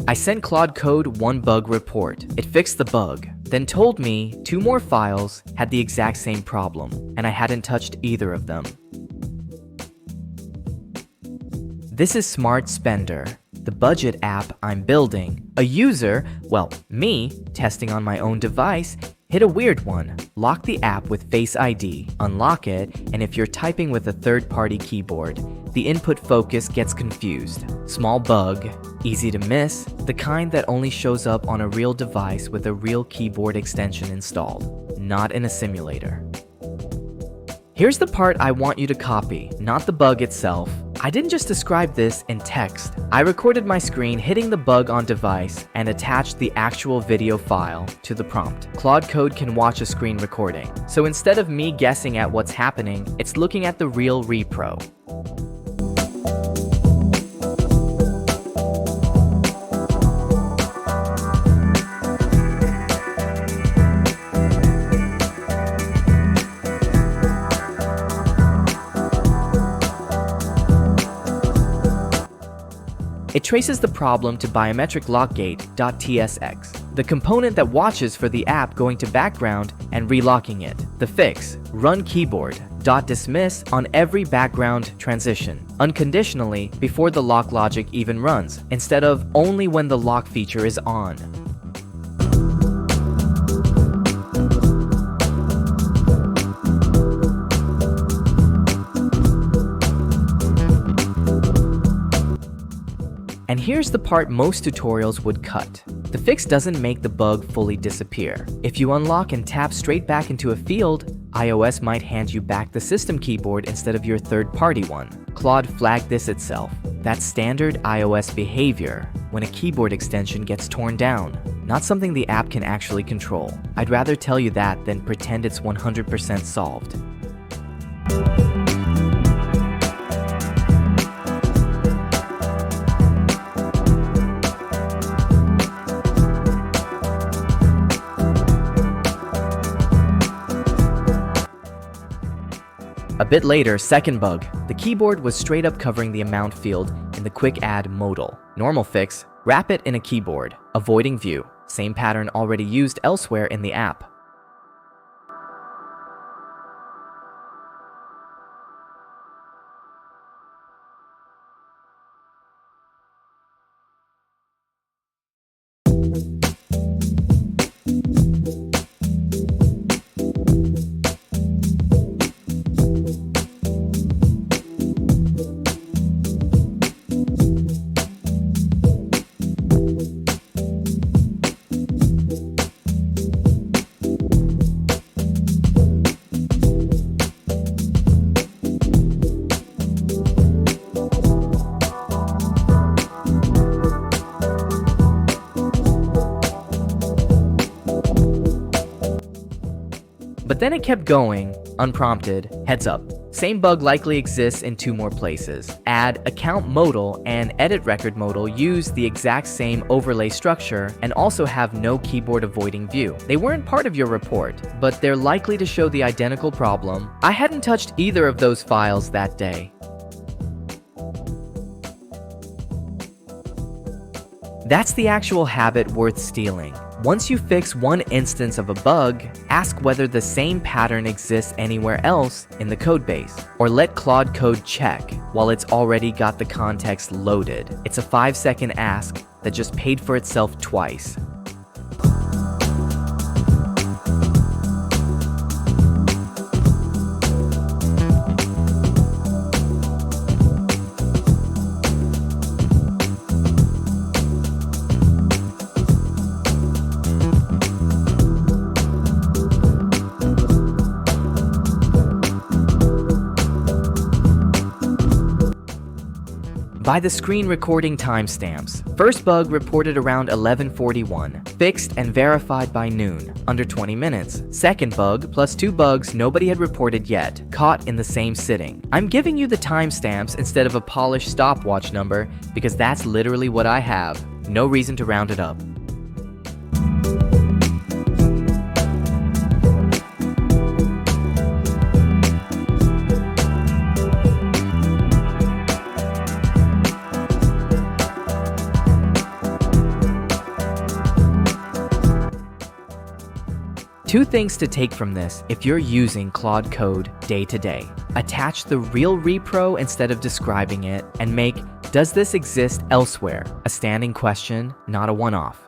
I sent Claude Code one bug report. It fixed the bug, then told me 2 more files had the exact same problem, and I hadn't touched either of them. This is SMARTSPENDR, the budget app I'm building. A user, well, me, testing on my own device, hit a weird one. Lock the app with Face ID, unlock it, and if you're typing with a third-party keyboard, the input focus gets confused. Small bug, easy to miss, the kind that only shows up on a real device with a real keyboard extension installed, not in a simulator. Here's the part I want you to copy, not the bug itself. I didn't just describe this in text. I recorded my screen hitting the bug on device and attached the actual video file to the prompt. Claude Code can watch a screen recording, so instead of me guessing at what's happening, it's looking at the real repro. It traces the problem to biometric-lock-gate.tsx, the component that watches for the app going to background and relocking it. The fix, run keyboard.dismiss on every background transition, unconditionally before the lock logic even runs, instead of only when the lock feature is on. And here's the part most tutorials would cut. The fix doesn't make the bug fully disappear. If you unlock and tap straight back into a field, iOS might hand you back the system keyboard instead of your third-party one. Claude flagged this itself. That's standard iOS behavior when a keyboard extension gets torn down, not something the app can actually control. I'd rather tell you that than pretend it's 100% solved. A bit later, second bug. The keyboard was straight up covering the amount field in the quick add modal. Normal fix, wrap it in a keyboard, avoiding view. Same pattern already used elsewhere in the app. But then it kept going, unprompted, heads up. Same bug likely exists in 2 more places. Add account modal and edit record modal use the exact same overlay structure and also have no keyboard avoiding view. They weren't part of your report, but they're likely to show the identical problem. I hadn't touched either of those files that day. That's the actual habit worth stealing. Once you fix one instance of a bug, ask whether the same pattern exists anywhere else in the codebase, or let Claude Code check while it's already got the context loaded. It's a 5-second ask that just paid for itself twice. By the screen recording timestamps, first bug reported around 11:41, fixed and verified by noon, under 20 minutes. Second bug, plus 2 bugs nobody had reported yet, caught in the same sitting. I'm giving you the timestamps instead of a polished stopwatch number because that's literally what I have. No reason to round it up. Two things to take from this if you're using Claude Code day to day. Attach the real repro instead of describing it, and make "Does this exist elsewhere?" a standing question, not a one-off.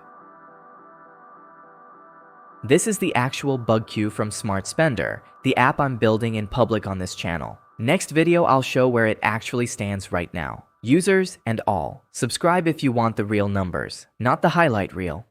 This is the actual bug queue from SmartSPENDR, the app I'm building in public on this channel. Next video I'll show where it actually stands right now. Users and all, subscribe if you want the real numbers, not the highlight reel.